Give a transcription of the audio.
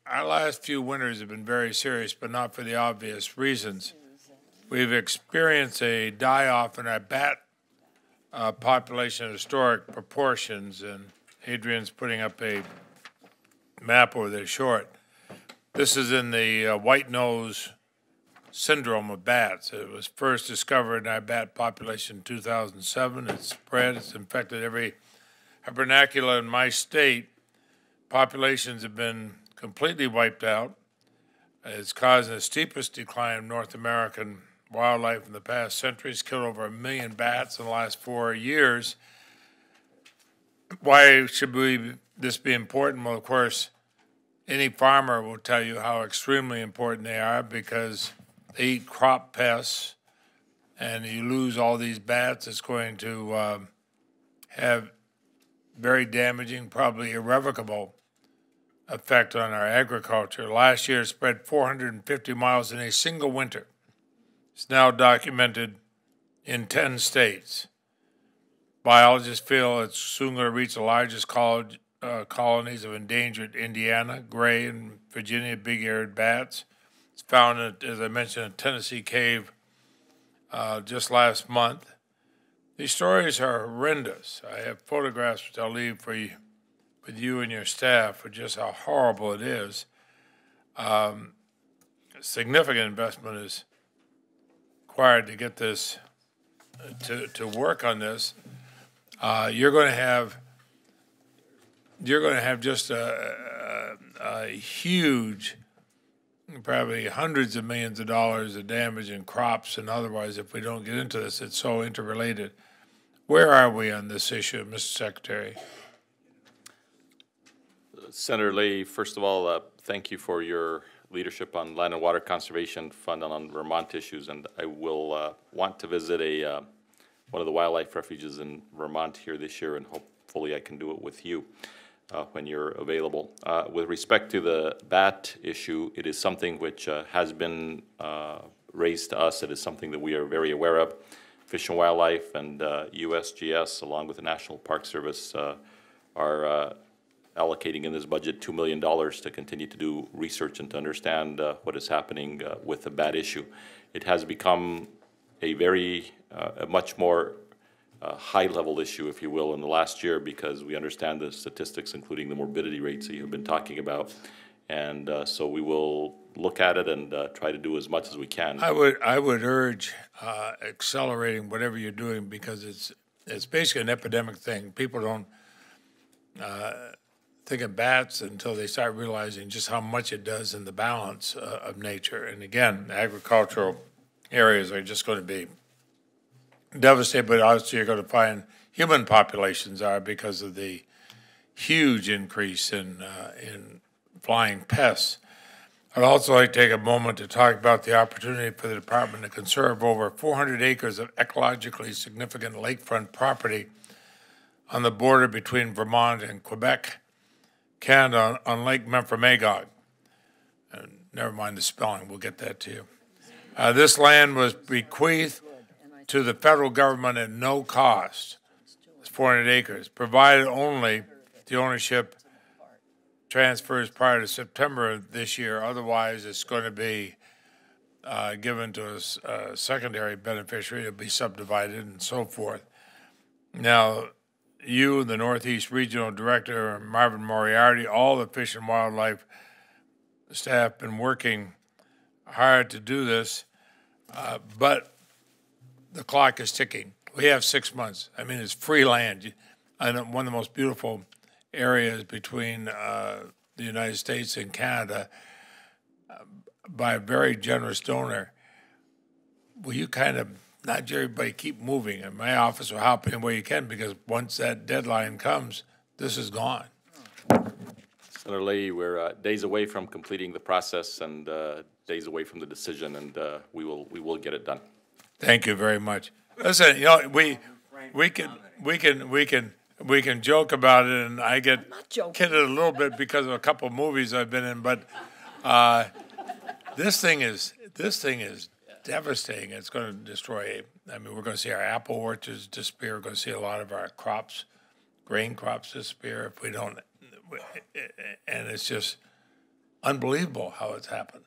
our last few winters have been very serious, but not for the obvious reasons. We've experienced a die-off in our bat population of historic proportions, and Adrian's putting up a map over there short. This is in the white nose syndrome of bats. It was first discovered in our bat population in 2007. It's spread, it's infected every vernacular in my state. Populations have been completely wiped out. It's causing the steepest decline of North American wildlife in the past century. It's killed over 1 million bats in the last 4 years. Why should this be important? Well, of course, any farmer will tell you how extremely important they are because they eat crop pests, and you lose all these bats. It's going to have very damaging, probably irrevocable effect on our agriculture. Last year, it spread 450 miles in a single winter. It's now documented in 10 states. Biologists feel it's soon going to reach the largest colonies of endangered Indiana, gray, and Virginia big-eared bats. It's found, as I mentioned, in a Tennessee cave just last month. These stories are horrendous. I have photographs which I'll leave for you, with you and your staff, for just how horrible it is. Significant investment is required to get this to work on this. You're going to have just a huge, probably hundreds of millions of dollars of damage in crops and otherwise if we don't get into this. It's so interrelated. Where are we on this issue, Mr. Secretary? Senator Leahy, first of all, thank you for your leadership on Land and Water Conservation Fund and on Vermont issues, and I will want to visit one of the wildlife refuges in Vermont here this year, and hopefully I can do it with you when you're available. With respect to the bat issue, it is something which has been raised to us. It is something that we are very aware of. Fish and Wildlife and USGS, along with the National Park Service, are allocating in this budget $2 million to continue to do research and to understand what is happening with the bat issue. It has become a much more high-level issue, if you will, in the last year because we understand the statistics, including the morbidity rates that you've been talking about. And so we will look at it and try to do as much as we can. I would urge accelerating whatever you're doing because it's basically an epidemic thing. People don't think of bats until they start realizing just how much it does in the balance of nature. And again, agricultural areas are just going to be devastated, but also you're going to find human populations are because of the huge increase in flying pests. I'd also like to take a moment to talk about the opportunity for the department to conserve over 400 acres of ecologically significant lakefront property on the border between Vermont and Quebec, Canada, on Lake Memphremagog. And never mind the spelling, we'll get that to you. This land was bequeathed to the federal government at no cost. It's 400 acres, provided only the ownership transfers prior to September of this year. Otherwise, it's going to be given to a secondary beneficiary. It'll be subdivided and so forth. Now, you, the Northeast Regional Director, Marvin Moriarty, all the Fish and Wildlife staff been working hard to do this, but the clock is ticking. We have 6 months. I mean, it's free land. And one of the most beautiful areas between the United States and Canada by a very generous donor. Will you kind of nudge everybody keep moving? And my office will help any way you can because once that deadline comes, this is gone. Senator Leahy, we're days away from completing the process and days away from the decision, and we will get it done. Thank you very much. Listen, you know, we can joke about it, and I get kidded a little bit because of a couple of movies I've been in, but this thing is devastating. It's going to destroy. I mean, we're going to see our apple orchards disappear. We're going to see a lot of our crops, grain crops disappear if we don't. And it's just unbelievable how it's happened.